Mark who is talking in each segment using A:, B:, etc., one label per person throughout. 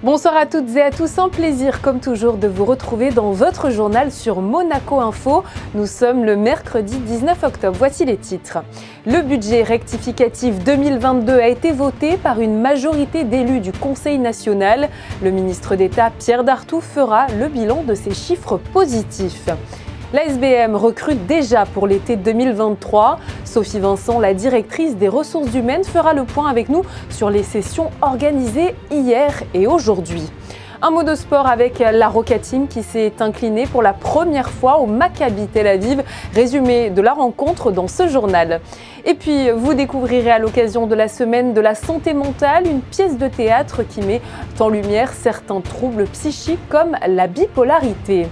A: Bonsoir à toutes et à tous, un plaisir comme toujours de vous retrouver dans votre journal sur Monaco Info. Nous sommes le mercredi 19 octobre, voici les titres. Le budget rectificatif 2022 a été voté par une majorité d'élus du Conseil national. Le ministre d'État Pierre Dartout fera le bilan de ces chiffres positifs. La SBM recrute déjà pour l'été 2023. Sophie Vincent, la directrice des ressources humaines, fera le point avec nous sur les sessions organisées hier et aujourd'hui. Un mot de sport avec la Roca Team qui s'est inclinée pour la première fois au Maccabi Tel Aviv. Résumé de la rencontre dans ce journal. Et puis, vous découvrirez à l'occasion de la semaine de la santé mentale une pièce de théâtre qui met en lumière certains troubles psychiques comme la bipolarité.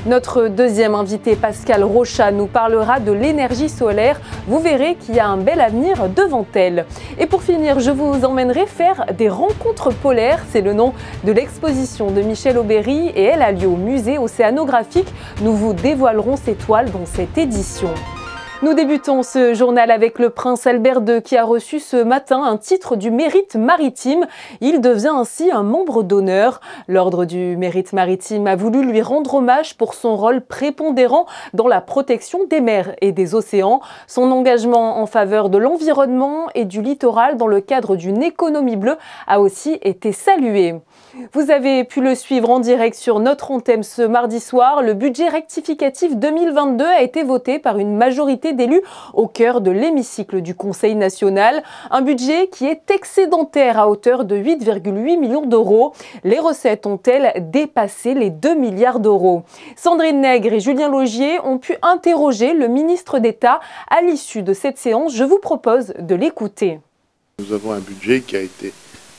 A: Notre deuxième invité, Pascale Rochat, nous parlera de l'énergie solaire. Vous verrez qu'il y a un bel avenir devant elle. Et pour finir, je vous emmènerai faire des rencontres polaires. C'est le nom de l'exposition de Michel Aubéry et elle a lieu au musée océanographique. Nous vous dévoilerons ses toiles dans cette édition. Nous débutons ce journal avec le prince Albert II qui a reçu ce matin un titre du mérite maritime. Il devient ainsi un membre d'honneur. L'ordre du mérite maritime a voulu lui rendre hommage pour son rôle prépondérant dans la protection des mers et des océans. Son engagement en faveur de l'environnement et du littoral dans le cadre d'une économie bleue a aussi été salué. Vous avez pu le suivre en direct sur notre antenne ce mardi soir. Le budget rectificatif 2022 a été voté par une majorité d'élus au cœur de l'hémicycle du Conseil national. Un budget qui est excédentaire à hauteur de 8,8 millions d'euros. Les recettes ont-elles dépassé les 2 milliards d'euros? Sandrine Nègre et Julien Laugier ont pu interroger le ministre d'État à l'issue de cette séance. Je vous propose de l'écouter.
B: Nous avons un budget qui a été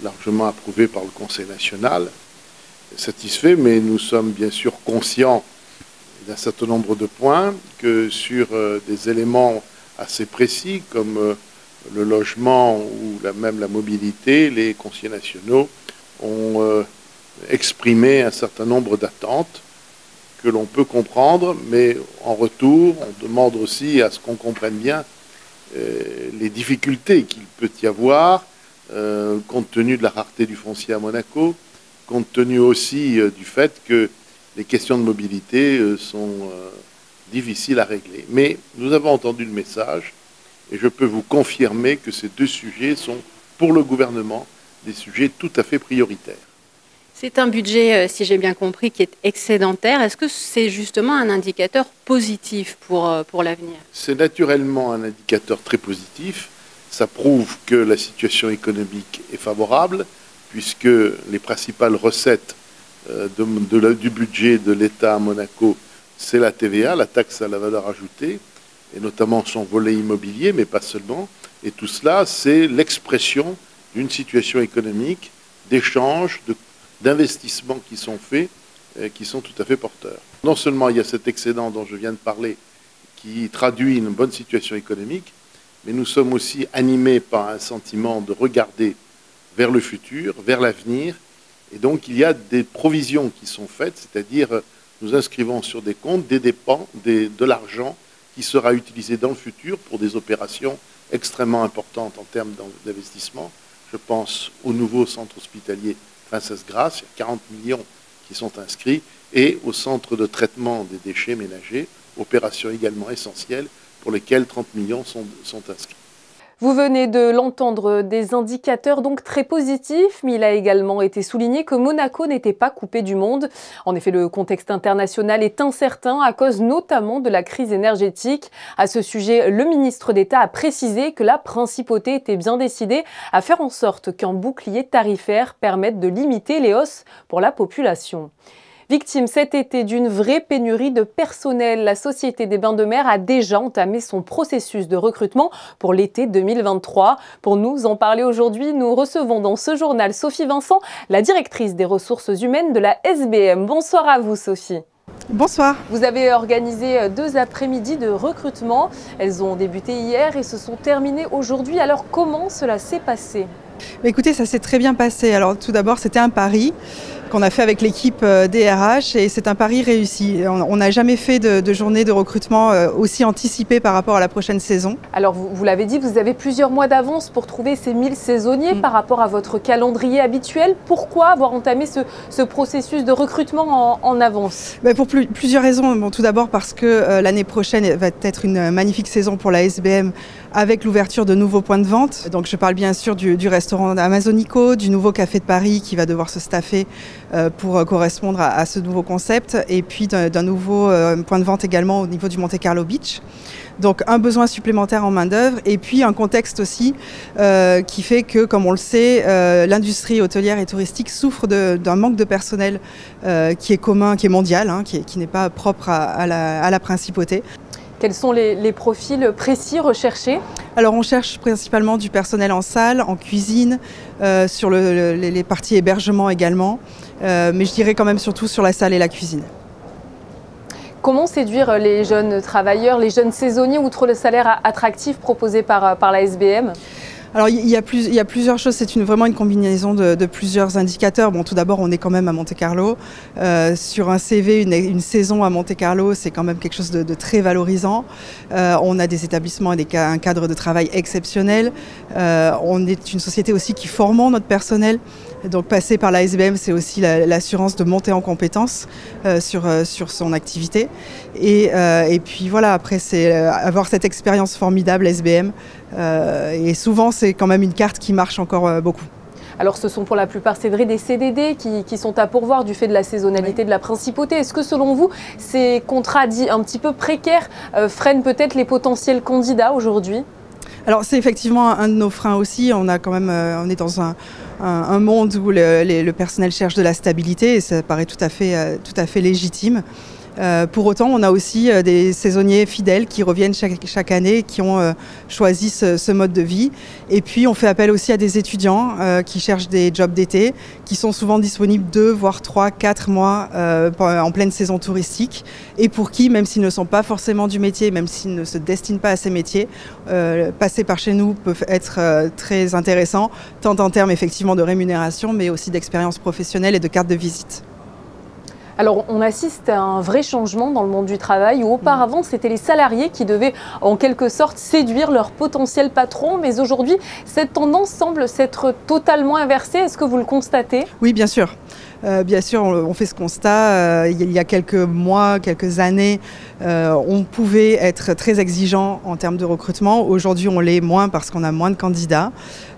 B: largement approuvé par le Conseil national, satisfait, mais nous sommes bien sûr conscients d'un certain nombre de points, que sur des éléments assez précis comme le logement ou même la mobilité, les conseillers nationaux ont exprimé un certain nombre d'attentes que l'on peut comprendre, mais en retour, on demande aussi à ce qu'on comprenne bien les difficultés qu'il peut y avoir compte tenu de la rareté du foncier à Monaco, compte tenu aussi du fait que les questions de mobilité sont difficiles à régler. Mais nous avons entendu le message et je peux vous confirmer que ces deux sujets sont, pour le gouvernement, des sujets tout à fait prioritaires.
C: C'est un budget, si j'ai bien compris, qui est excédentaire. Est-ce que c'est justement un indicateur positif pour l'avenir? C'est
B: naturellement un indicateur très positif. Ça prouve que la situation économique est favorable, puisque les principales recettes du budget de l'État à Monaco, c'est la TVA, la taxe à la valeur ajoutée, et notamment son volet immobilier, mais pas seulement. Et tout cela, c'est l'expression d'une situation économique, d'échanges, d'investissements qui sont faits, qui sont tout à fait porteurs. Non seulement il y a cet excédent dont je viens de parler, qui traduit une bonne situation économique, mais nous sommes aussi animés par un sentiment de regarder vers le futur, vers l'avenir. Et donc, il y a des provisions qui sont faites, c'est-à-dire nous inscrivons sur des comptes des dépenses, de l'argent qui sera utilisé dans le futur pour des opérations extrêmement importantes en termes d'investissement. Je pense au nouveau centre hospitalier Princesse Grace, il y a 40 millions qui sont inscrits, et au centre de traitement des déchets ménagers, opération également essentielle, pour lesquels 30 millions sont inscrits.
A: Vous venez de l'entendre, des indicateurs donc très positifs, mais il a également été souligné que Monaco n'était pas coupé du monde. En effet, le contexte international est incertain à cause notamment de la crise énergétique. À ce sujet, le ministre d'État a précisé que la principauté était bien décidée à faire en sorte qu'un bouclier tarifaire permette de limiter les hausses pour la population. Victime cet été d'une vraie pénurie de personnel, la Société des Bains de Mer a déjà entamé son processus de recrutement pour l'été 2023. Pour nous en parler aujourd'hui, nous recevons dans ce journal Sophie Vincent, la directrice des ressources humaines de la SBM. Bonsoir à vous Sophie.
D: Bonsoir.
A: Vous avez organisé 2 après-midi de recrutement. Elles ont débuté hier et se sont terminées aujourd'hui. Alors comment cela s'est passé ?
D: Écoutez, ça s'est très bien passé. Alors tout d'abord, c'était un pari qu'on a fait avec l'équipe DRH et c'est un pari réussi. On n'a jamais fait de journée de recrutement aussi anticipée par rapport à la prochaine saison.
A: Alors vous l'avez dit, vous avez plusieurs mois d'avance pour trouver ces 1000 saisonniers par rapport à votre calendrier habituel. Pourquoi avoir entamé ce processus de recrutement en avance?
D: Pour plusieurs raisons. Bon, tout d'abord parce que l'année prochaine va être une magnifique saison pour la SBM avec l'ouverture de nouveaux points de vente. Donc je parle bien sûr du restaurant Amazonico, du nouveau café de Paris qui va devoir se staffer pour correspondre à ce nouveau concept et puis d'un nouveau point de vente également au niveau du Monte Carlo Beach. Donc un besoin supplémentaire en main-d'œuvre et puis un contexte aussi qui fait que, comme on le sait, l'industrie hôtelière et touristique souffre d'un manque de personnel qui est commun, qui est mondial, qui n'est pas propre à la principauté.
A: Quels sont les profils précis recherchés?
D: Alors on cherche principalement du personnel en salle, en cuisine, sur les parties hébergement également, mais je dirais quand même surtout sur la salle et la cuisine.
A: Comment séduire les jeunes travailleurs, les jeunes saisonniers, outre le salaire attractif proposé par la SBM?
D: Alors il y a plusieurs choses, c'est vraiment une combinaison de plusieurs indicateurs. Bon, tout d'abord, on est quand même à Monte Carlo. Sur un CV, une saison à Monte Carlo, c'est quand même quelque chose de très valorisant. On a des établissements et un cadre de travail exceptionnel. On est une société aussi qui forme notre personnel. Donc passer par la SBM, c'est aussi l'assurance de monter en compétences sur son activité. Et puis voilà, après, c'est avoir cette expérience formidable SBM. Et souvent, c'est quand même une carte qui marche encore beaucoup.
A: Alors ce sont pour la plupart, c'est vrai, des CDD qui sont à pourvoir du fait de la saisonnalité de la principauté. Est-ce que selon vous, ces contrats dits un petit peu précaires freinent peut-être les potentiels candidats aujourd'hui ?
D: Alors c'est effectivement un de nos freins aussi. On est dans un monde où le personnel cherche de la stabilité et ça paraît tout à fait légitime. Pour autant, on a aussi des saisonniers fidèles qui reviennent chaque année, qui ont choisi ce mode de vie. Et puis, on fait appel aussi à des étudiants qui cherchent des jobs d'été, qui sont souvent disponibles 2, voire 3, 4 mois en pleine saison touristique. Et pour qui, même s'ils ne sont pas forcément du métier, même s'ils ne se destinent pas à ces métiers, passer par chez nous peut être très intéressant, tant en termes effectivement de rémunération, mais aussi d'expérience professionnelle et de carte de visite.
A: Alors on assiste à un vrai changement dans le monde du travail où auparavant c'était les salariés qui devaient en quelque sorte séduire leur potentiel patron, mais aujourd'hui cette tendance semble s'être totalement inversée. Est-ce que vous le constatez?
D: Oui, bien sûr. Bien sûr, on fait ce constat. Il y a quelques mois, quelques années, on pouvait être très exigeant en termes de recrutement. Aujourd'hui, on l'est moins parce qu'on a moins de candidats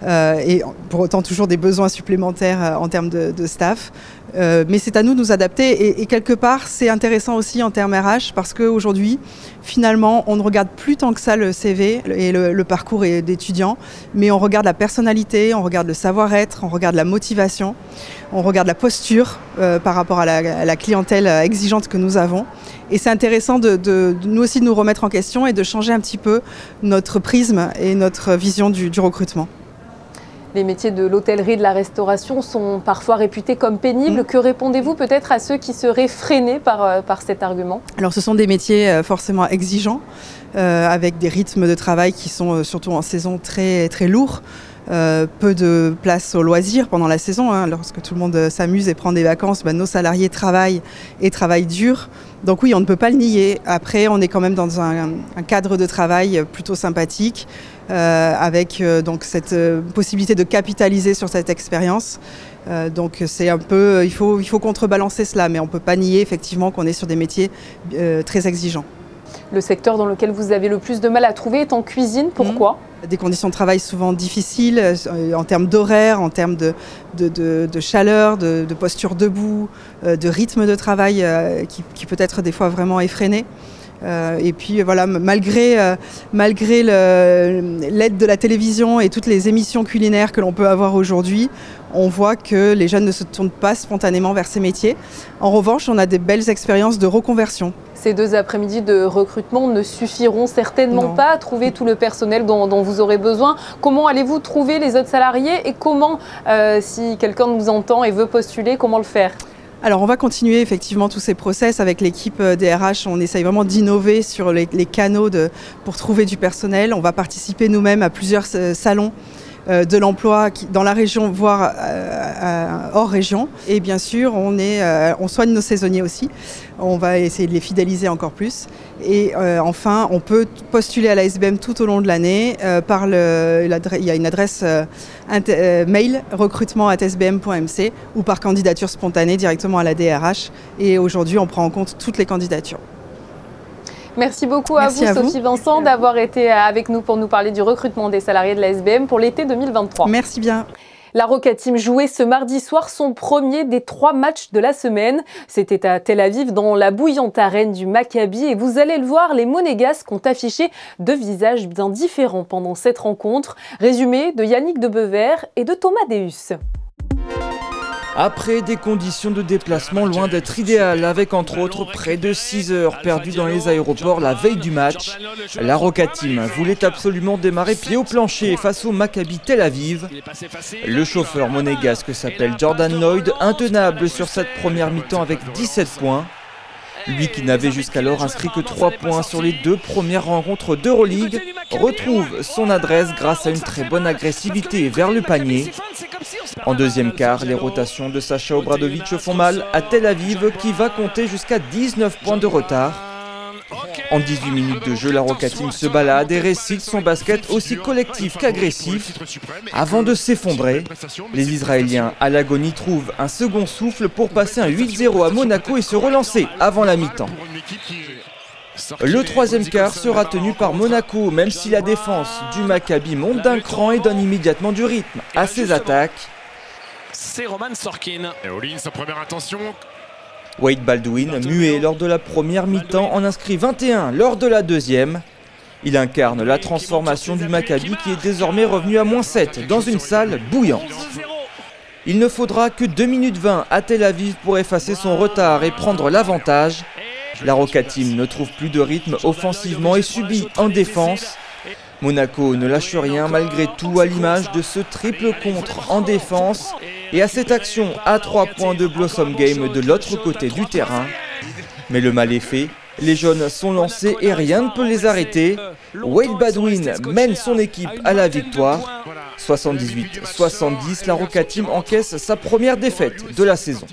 D: et pour autant toujours des besoins supplémentaires en termes de staff. Mais c'est à nous de nous adapter et quelque part, c'est intéressant aussi en termes RH parce qu'aujourd'hui, finalement, on ne regarde plus tant que ça le CV et le parcours d'étudiant, mais on regarde la personnalité, on regarde le savoir-être, on regarde la motivation, on regarde la posture par rapport à la clientèle exigeante que nous avons. Et c'est intéressant de nous aussi de nous remettre en question et de changer un petit peu notre prisme et notre vision du recrutement.
A: Les métiers de l'hôtellerie et de la restauration sont parfois réputés comme pénibles. Que répondez-vous peut-être à ceux qui seraient freinés par cet argument?
D: Alors ce sont des métiers forcément exigeants, avec des rythmes de travail qui sont surtout en saison très, très lourds. Peu de place au loisir pendant la saison. Lorsque tout le monde s'amuse et prend des vacances, nos salariés travaillent et travaillent dur. Donc oui, on ne peut pas le nier. Après, on est quand même dans un cadre de travail plutôt sympathique, avec donc cette possibilité de capitaliser sur cette expérience. Donc c'est un peu, il faut contrebalancer cela, mais on ne peut pas nier effectivement qu'on est sur des métiers très exigeants.
A: Le secteur dans lequel vous avez le plus de mal à trouver est en cuisine. Pourquoi?
D: Des conditions de travail souvent difficiles en termes d'horaire, en termes de chaleur, de posture debout, de rythme de travail qui peut être des fois vraiment effréné. Et puis voilà, malgré l'aide de la télévision et toutes les émissions culinaires que l'on peut avoir aujourd'hui, on voit que les jeunes ne se tournent pas spontanément vers ces métiers. En revanche, on a des belles expériences de reconversion.
A: Ces 2 après-midi de recrutement ne suffiront certainement pas à trouver tout le personnel dont vous aurez besoin. Comment allez-vous trouver les autres salariés et comment, si quelqu'un nous entend et veut postuler, comment le faire?
D: Alors on va continuer effectivement tous ces process avec l'équipe DRH. On essaye vraiment d'innover sur les canaux pour trouver du personnel. On va participer nous-mêmes à plusieurs salons de l'emploi dans la région, voire hors région. Et bien sûr, on soigne nos saisonniers aussi. On va essayer de les fidéliser encore plus. Et enfin, on peut postuler à la SBM tout au long de l'année. Il y a une adresse mail recrutement@sbm.mc ou par candidature spontanée directement à la DRH. Et aujourd'hui, on prend en compte toutes les candidatures.
A: Merci beaucoup à vous, Sophie Vincent, d'avoir été avec nous pour nous parler du recrutement des salariés de la SBM pour l'été 2023.
D: Merci bien.
A: La Roca Team jouait ce mardi soir son premier des 3 matchs de la semaine. C'était à Tel Aviv, dans la bouillante arène du Maccabi. Et vous allez le voir, les Monégasques ont affiché 2 visages bien différents pendant cette rencontre. Résumé de Yannick Debever et de Thomas Deus.
E: Après des conditions de déplacement loin d'être idéales, avec entre autres près de 6 heures perdues dans les aéroports la veille du match, la Roca Team voulait absolument démarrer pied au plancher face au Maccabi Tel Aviv. Le chauffeur monégasque s'appelle Jordan Lloyd, intenable sur cette première mi-temps avec 17 points. Lui qui n'avait jusqu'alors inscrit que 3 points sur les 2 premières rencontres d'Euroleague, retrouve son adresse grâce à une très bonne agressivité vers le panier. En deuxième quart, les rotations de Sacha Obradovic font mal à Tel Aviv qui va compter jusqu'à 19 points de retard. En 18 minutes de jeu, la Roca Team se balade et récite son basket aussi collectif qu'agressif. Avant de s'effondrer, les Israéliens à l'agonie trouvent un second souffle pour passer un 8-0 à Monaco et se relancer avant la mi-temps. Le troisième quart sera tenu par Monaco, même si la défense du Maccabi monte d'un cran et donne immédiatement du rythme à ses attaques.
F: C'est Roman Sorkin. Et Olin, sa première intention.
E: Wade Baldwin, muet lors de la première mi-temps, en inscrit 21 lors de la deuxième. Il incarne la transformation du Maccabi qui est désormais revenu à -7 dans une salle bouillante. Il ne faudra que 2 minutes 20 à Tel Aviv pour effacer son retard et prendre l'avantage. La Roca Team ne trouve plus de rythme offensivement et subit en défense. Monaco ne lâche rien malgré tout à l'image de ce triple contre en défense et à cette action à 3 points de Blossom Game de l'autre côté du terrain. Mais le mal est fait, les jeunes sont lancés et rien ne peut les arrêter. Wade Baldwin mène son équipe à la victoire. 78-70, la Roca Team encaisse sa première défaite de la saison.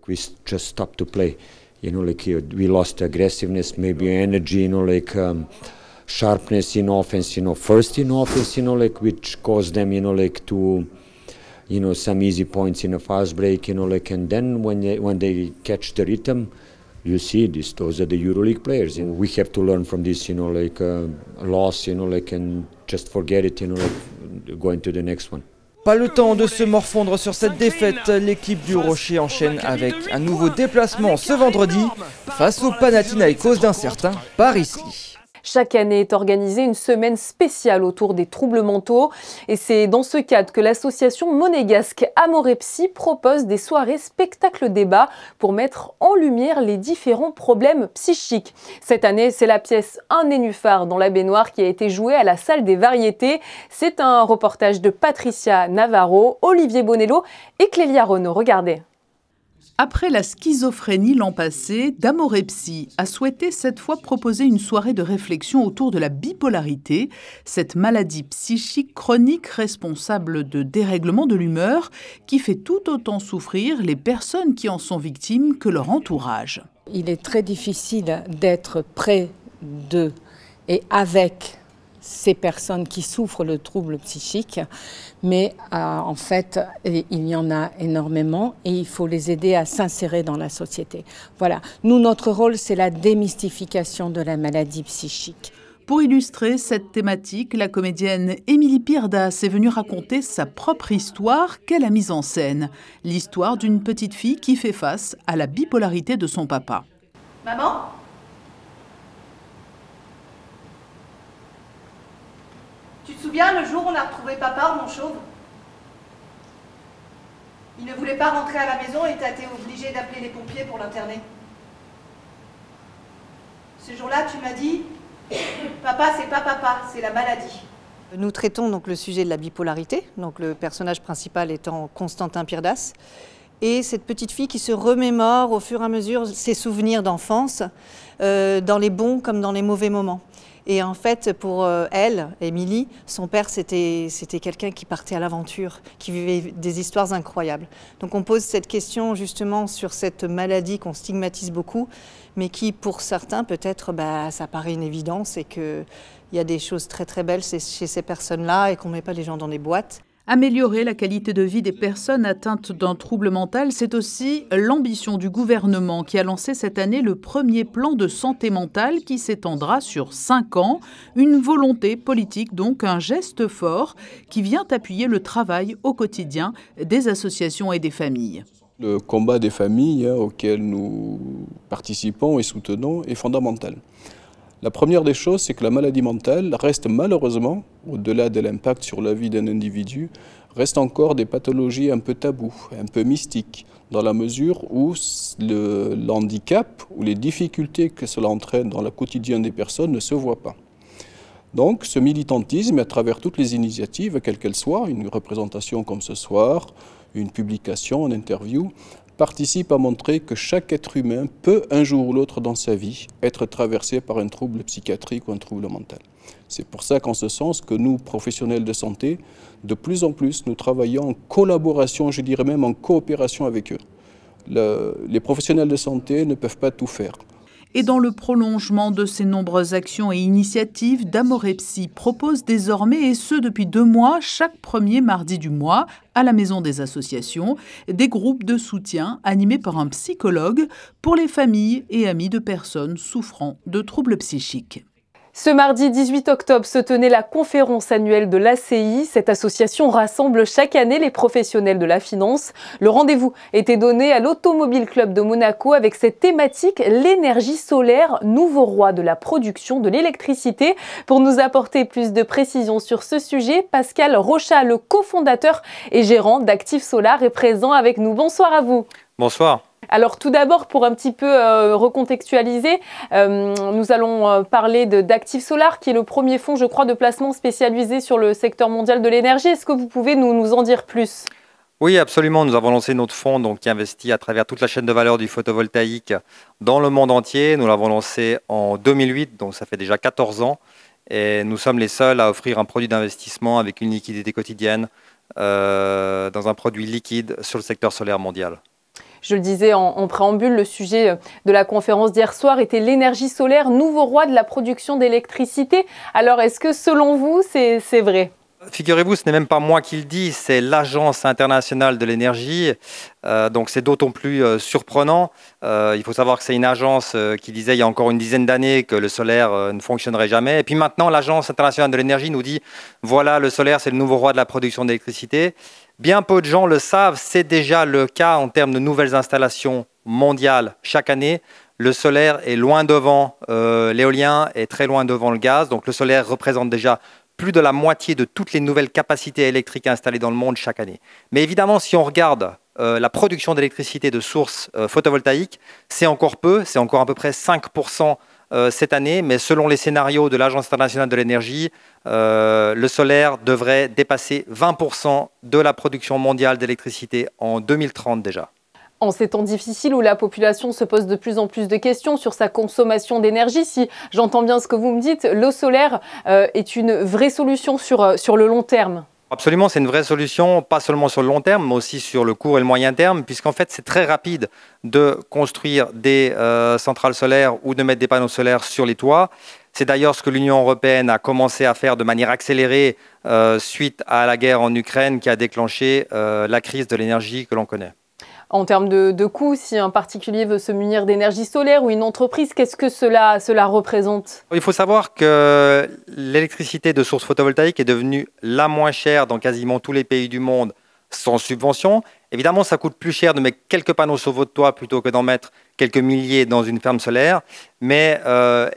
G: We just stopped to play. You know, like we lost aggressiveness, maybe energy, you know, like sharpness in offense, you know, first in offense, you know, like which caused them, you know, like to, you know, some easy points in a fast break, you know, like, and then when they catch the rhythm, you see this, those are the EuroLeague players. And we have to learn from this, you know, like loss, you know, like, and just forget it, you know, like going to the next one.
E: Pas le temps de se morfondre sur cette défaite, l'équipe du Rocher enchaîne avec un nouveau déplacement ce vendredi face au Panathinaikos d'un certain Paris-Lee.
A: Chaque année est organisée une semaine spéciale autour des troubles mentaux et c'est dans ce cadre que l'association monégasque Amorepsy propose des soirées spectacle-débat pour mettre en lumière les différents problèmes psychiques. Cette année, c'est la pièce Un nénuphar dans la baignoire qui a été jouée à la salle des variétés. C'est un reportage de Patricia Navarro, Olivier Bonello et Clélia Renaud. Regardez.
H: Après la schizophrénie l'an passé, Amorepsy a souhaité cette fois proposer une soirée de réflexion autour de la bipolarité, cette maladie psychique chronique responsable de dérèglements de l'humeur qui fait tout autant souffrir les personnes qui en sont victimes que leur entourage.
I: Il est très difficile d'être près de et avec ces personnes qui souffrent de troubles psychiques, mais en fait, il y en a énormément et il faut les aider à s'insérer dans la société. Voilà. Nous, notre rôle, c'est la démystification de la maladie psychique.
H: Pour illustrer cette thématique, la comédienne Émilie Pirdas est venue raconter sa propre histoire qu'elle a mise en scène. L'histoire d'une petite fille qui fait face à la bipolarité de son papa.
J: Maman ? Tu te souviens le jour où on a retrouvé papa en manchauve ? Il ne voulait pas rentrer à la maison et t'as été obligé d'appeler les pompiers pour l'interner. Ce jour-là, tu m'as dit « Papa, c'est pas papa, c'est la maladie ».
K: Nous traitons donc le sujet de la bipolarité, donc le personnage principal étant Constantin Pirdas, et cette petite fille qui se remémore au fur et à mesure ses souvenirs d'enfance, dans les bons comme dans les mauvais moments. Et en fait, pour elle, Émilie, son père, c'était quelqu'un qui partait à l'aventure, qui vivait des histoires incroyables. Donc on pose cette question justement sur cette maladie qu'on stigmatise beaucoup, mais qui pour certains peut-être, ça paraît une évidence et qu'il y a des choses très très belles chez ces personnes-là et qu'on ne met pas les gens dans des boîtes.
H: Améliorer la qualité de vie des personnes atteintes d'un trouble mental, c'est aussi l'ambition du gouvernement qui a lancé cette année le premier plan de santé mentale qui s'étendra sur 5 ans. Une volonté politique, donc un geste fort qui vient appuyer le travail au quotidien des associations et des familles.
L: Le combat des familles auquel nous participons et soutenons est fondamental. La première des choses, c'est que la maladie mentale reste malheureusement, au-delà de l'impact sur la vie d'un individu, reste encore des pathologies un peu taboues, un peu mystiques, dans la mesure où le handicap ou les difficultés que cela entraîne dans le quotidien des personnes ne se voient pas. Donc ce militantisme, à travers toutes les initiatives, quelles qu'elles soient, une représentation comme ce soir, une publication, une interview, participe à montrer que chaque être humain peut un jour ou l'autre dans sa vie être traversé par un trouble psychiatrique ou un trouble mental. C'est pour ça qu'en ce sens que nous, professionnels de santé, de plus en plus, nous travaillons en collaboration, je dirais même en coopération avec eux. Les professionnels de santé ne peuvent pas tout faire.
H: Et dans le prolongement de ces nombreuses actions et initiatives, Damorepsi propose désormais, et ce depuis 2 mois, chaque premier mardi du mois, à la Maison des Associations, des groupes de soutien animés par un psychologue pour les familles et amis de personnes souffrant de troubles psychiques.
A: Ce mardi 18 octobre se tenait la conférence annuelle de l'ACI. Cette association rassemble chaque année les professionnels de la finance. Le rendez-vous était donné à l'Automobile Club de Monaco avec cette thématique, l'énergie solaire, nouveau roi de la production de l'électricité. Pour nous apporter plus de précisions sur ce sujet, Pascal Rochat, le cofondateur et gérant d'Active Solar, est présent avec nous. Bonsoir à vous.
M: Bonsoir.
A: Alors tout d'abord, pour un petit peu recontextualiser, nous allons parler d'Active Solar, qui est le premier fonds, je crois, de placement spécialisé sur le secteur mondial de l'énergie. Est-ce que vous pouvez nous en dire plus ?
M: Oui, absolument. Nous avons lancé notre fonds qui investit à travers toute la chaîne de valeur du photovoltaïque dans le monde entier. Nous l'avons lancé en 2008, donc ça fait déjà 14 ans. Et nous sommes les seuls à offrir un produit d'investissement avec une liquidité quotidienne dans un produit liquide sur le secteur solaire mondial.
A: Je le disais en préambule, le sujet de la conférence d'hier soir était l'énergie solaire, nouveau roi de la production d'électricité. Alors, est-ce que selon vous, c'est vrai ?
M: Figurez-vous, ce n'est même pas moi qui le dis, c'est l'Agence internationale de l'énergie. Donc c'est d'autant plus surprenant. Il faut savoir que c'est une agence qui disait il y a encore une dizaine d'années que le solaire ne fonctionnerait jamais. Et puis maintenant, l'Agence internationale de l'énergie nous dit voilà, le solaire, c'est le nouveau roi de la production d'électricité. Bien peu de gens le savent, c'est déjà le cas en termes de nouvelles installations mondiales chaque année. Le solaire est loin devant l'éolien et très loin devant le gaz. Donc le solaire représente déjà plus de la moitié de toutes les nouvelles capacités électriques installées dans le monde chaque année. Mais évidemment, si on regarde la production d'électricité de sources photovoltaïques, c'est encore peu, c'est encore à peu près 5% cette année, mais selon les scénarios de l'Agence internationale de l'énergie, le solaire devrait dépasser 20% de la production mondiale d'électricité en 2030 déjà.
A: En ces temps difficiles où la population se pose de plus en plus de questions sur sa consommation d'énergie, si j'entends bien ce que vous me dites, le solaire est une vraie solution sur le long terme.
M: Absolument, c'est une vraie solution, pas seulement sur le long terme, mais aussi sur le court et le moyen terme, puisqu'en fait, c'est très rapide de construire des centrales solaires ou de mettre des panneaux solaires sur les toits. C'est d'ailleurs ce que l'Union européenne a commencé à faire de manière accélérée suite à la guerre en Ukraine qui a déclenché la crise de l'énergie que l'on connaît.
A: En termes de coûts, si un particulier veut se munir d'énergie solaire ou une entreprise, qu'est-ce que cela représente ?
M: Il faut savoir que l'électricité de source photovoltaïque est devenue la moins chère dans quasiment tous les pays du monde sans subvention. Évidemment, ça coûte plus cher de mettre quelques panneaux sur votre toit plutôt que d'en mettre quelques milliers dans une ferme solaire. Mais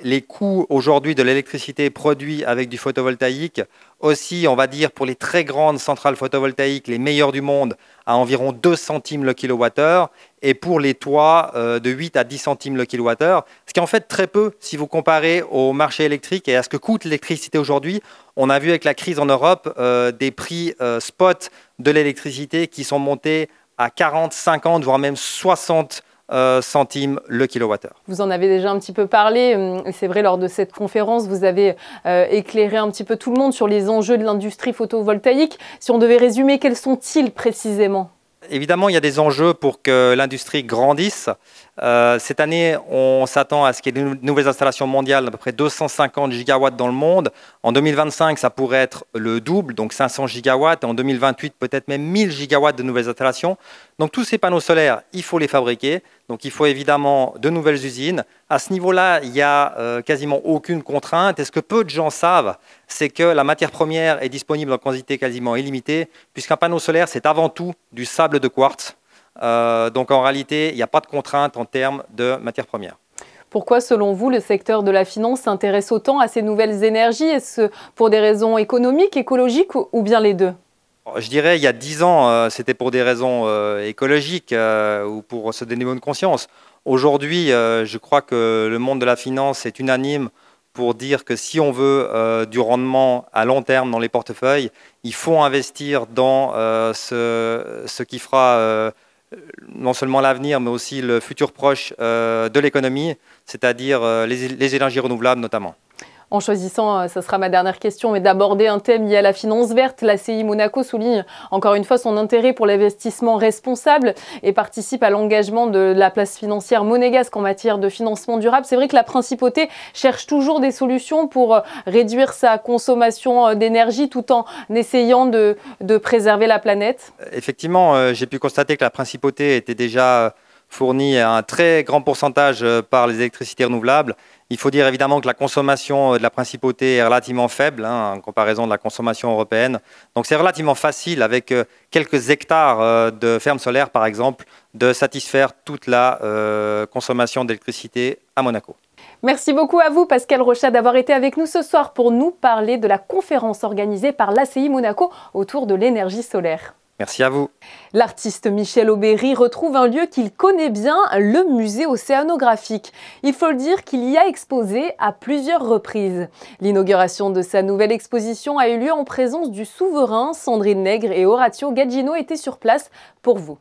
M: les coûts aujourd'hui de l'électricité produite avec du photovoltaïque, aussi, on va dire, pour les très grandes centrales photovoltaïques, les meilleures du monde, à environ 2 centimes le kilowattheure, et pour les toits, de 8 à 10 centimes le kilowattheure, ce qui est en fait très peu si vous comparez au marché électrique et à ce que coûte l'électricité aujourd'hui. On a vu avec la crise en Europe des prix spot de l'électricité qui sont montés à 40, 50, voire même 60 centimes le kilowattheure.
A: Vous en avez déjà un petit peu parlé, et c'est vrai, lors de cette conférence, vous avez éclairé un petit peu tout le monde sur les enjeux de l'industrie photovoltaïque. Si on devait résumer, quels sont-ils précisément ?
M: Évidemment, il y a des enjeux pour que l'industrie grandisse. Cette année, on s'attend à ce qu'il y ait de nouvelles installations mondiales, à peu près 250 gigawatts dans le monde. En 2025, ça pourrait être le double, donc 500 gigawatts. En 2028, peut-être même 1000 gigawatts de nouvelles installations. Donc tous ces panneaux solaires, il faut les fabriquer. Donc il faut évidemment de nouvelles usines. À ce niveau-là, il n'y a quasiment aucune contrainte. Et ce que peu de gens savent, c'est que la matière première est disponible en quantité quasiment illimitée, puisqu'un panneau solaire, c'est avant tout du sable de quartz. Donc en réalité, il n'y a pas de contrainte en termes de matière première.
A: Pourquoi, selon vous, le secteur de la finance s'intéresse autant à ces nouvelles énergies? Est-ce pour des raisons économiques, écologiques ou bien les deux?
M: Je dirais, il y a 10 ans, c'était pour des raisons écologiques ou pour se donner bonne conscience. Aujourd'hui, je crois que le monde de la finance est unanime pour dire que si on veut du rendement à long terme dans les portefeuilles, il faut investir dans ce qui fera non seulement l'avenir, mais aussi le futur proche de l'économie, c'est-à-dire les énergies renouvelables notamment.
A: En choisissant, ça sera ma dernière question, mais d'aborder un thème lié à la finance verte, l'ACI Monaco souligne encore une fois son intérêt pour l'investissement responsable et participe à l'engagement de la place financière monégasque en matière de financement durable. C'est vrai que la principauté cherche toujours des solutions pour réduire sa consommation d'énergie tout en essayant de préserver la planète.
M: Effectivement, j'ai pu constater que la principauté était déjà fournie à un très grand pourcentage par les électricités renouvelables. Il faut dire évidemment que la consommation de la principauté est relativement faible en comparaison de la consommation européenne. Donc c'est relativement facile, avec quelques hectares de fermes solaires par exemple, de satisfaire toute la consommation d'électricité à Monaco.
A: Merci beaucoup à vous, Pascal Rochat, d'avoir été avec nous ce soir pour nous parler de la conférence organisée par l'ACI Monaco autour de l'énergie solaire.
M: Merci à vous.
A: L'artiste Michel Aubéry retrouve un lieu qu'il connaît bien, le musée océanographique. Il faut le dire qu'il y a exposé à plusieurs reprises. L'inauguration de sa nouvelle exposition a eu lieu en présence du souverain. Sandrine Nègre et Horatio Gaggino étaient sur place pour vous.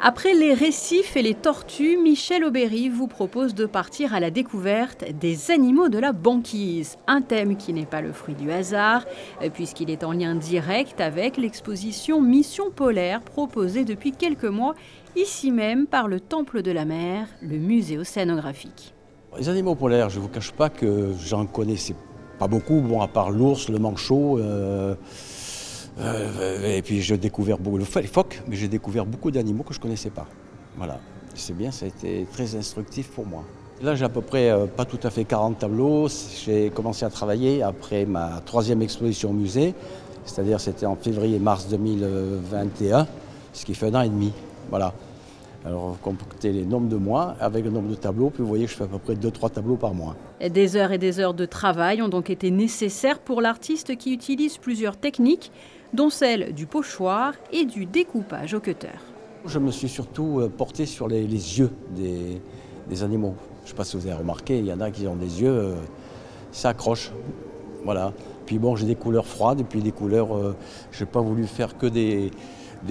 N: Après les récifs et les tortues, Michel Aubéry vous propose de partir à la découverte des animaux de la banquise. Un thème qui n'est pas le fruit du hasard, puisqu'il est en lien direct avec l'exposition Mission Polaire proposée depuis quelques mois, ici même par le Temple de la Mer, le musée océanographique.
O: Les animaux polaires, je ne vous cache pas que j'en connaissais pas beaucoup, bon, à part l'ours, le manchot. Et puis j'ai découvert beaucoup les phoques, mais j'ai découvert beaucoup d'animaux que je ne connaissais pas. Voilà, c'est bien, ça a été très instructif pour moi. Là j'ai à peu près pas tout à fait 40 tableaux. J'ai commencé à travailler après ma 3e exposition au musée, c'est-à-dire c'était en février-mars 2021, ce qui fait 1 an et demi. Voilà. Alors vous comptez les nombres de mois avec le nombre de tableaux, puis vous voyez que je fais à peu près 2-3 tableaux par mois.
N: Des heures et des heures de travail ont donc été nécessaires pour l'artiste qui utilise plusieurs techniques, dont celle du pochoir et du découpage au cutter.
O: Je me suis surtout porté sur les yeux des animaux. Je ne sais pas si vous avez remarqué, il y en a qui ont des yeux, ça accroche. Voilà. Puis bon, j'ai des couleurs froides et puis des couleurs, je n'ai pas voulu faire que des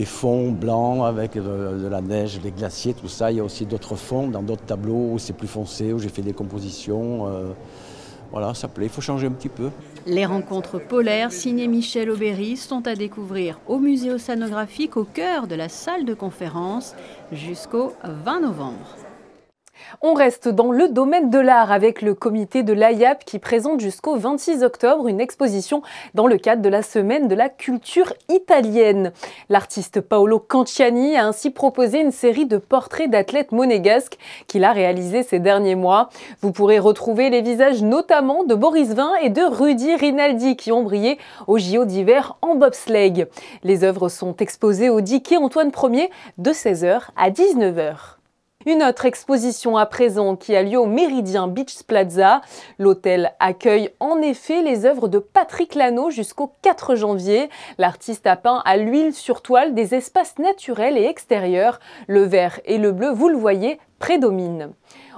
O: fonds blancs avec de la neige, des glaciers, tout ça. Il y a aussi d'autres fonds dans d'autres tableaux où c'est plus foncé, où j'ai fait des compositions. Voilà, ça plaît, il faut changer un petit peu.
N: Les rencontres polaires signées Michel Aubéry sont à découvrir au musée océanographique au cœur de la salle de conférence jusqu'au 20 novembre.
A: On reste dans le domaine de l'art avec le comité de l'AIAP qui présente jusqu'au 26 octobre une exposition dans le cadre de la semaine de la culture italienne. L'artiste Paolo Canciani a ainsi proposé une série de portraits d'athlètes monégasques qu'il a réalisés ces derniers mois. Vous pourrez retrouver les visages notamment de Boris Vian et de Rudy Rinaldi qui ont brillé au JO d'hiver en bobsleigh. Les œuvres sont exposées au Quai Antoine Ier de 16h à 19h. Une autre exposition à présent qui a lieu au Méridien Beach Plaza. L'hôtel accueille en effet les œuvres de Patrick Lano jusqu'au 4 janvier. L'artiste a peint à l'huile sur toile des espaces naturels et extérieurs. Le vert et le bleu, vous le voyez, prédominent.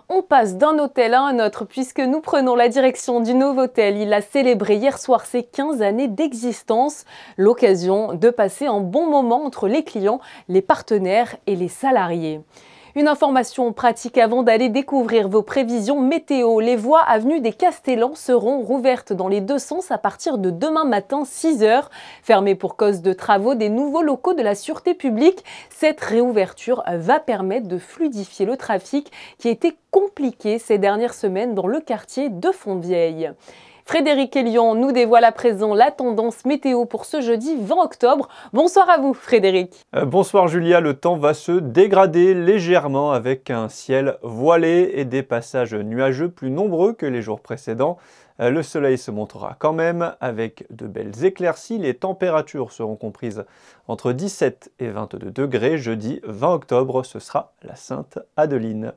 A: On passe d'un hôtel à un autre puisque nous prenons la direction du Novotel. Il a célébré hier soir ses 15 années d'existence. L'occasion de passer un bon moment entre les clients, les partenaires et les salariés. Une information pratique avant d'aller découvrir vos prévisions météo. Les voies avenue des Castellans seront rouvertes dans les deux sens à partir de demain matin 6 h. Fermées pour cause de travaux des nouveaux locaux de la sûreté publique, cette réouverture va permettre de fluidifier le trafic qui a été compliqué ces dernières semaines dans le quartier de Fontvieille. Frédéric Elion nous dévoile à présent la tendance météo pour ce jeudi 20 octobre. Bonsoir à vous Frédéric.
P: Bonsoir Julia, le temps va se dégrader légèrement avec un ciel voilé et des passages nuageux plus nombreux que les jours précédents. Le soleil se montrera quand même avec de belles éclaircies. Les températures seront comprises entre 17 et 22 degrés. Jeudi 20 octobre, ce sera la Sainte-Adeline.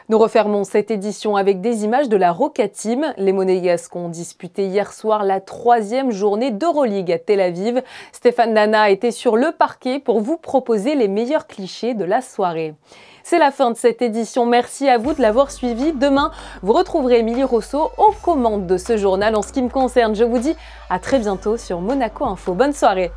A: Nous refermons cette édition avec des images de la Roca Team. Les Monégasques ont disputé hier soir la 3e journée d'Euroleague à Tel Aviv. Stéphane Dana était sur le parquet pour vous proposer les meilleurs clichés de la soirée. C'est la fin de cette édition. Merci à vous de l'avoir suivi. Demain, vous retrouverez Émilie Rousseau aux commandes de ce journal. En ce qui me concerne, je vous dis à très bientôt sur Monaco Info. Bonne soirée.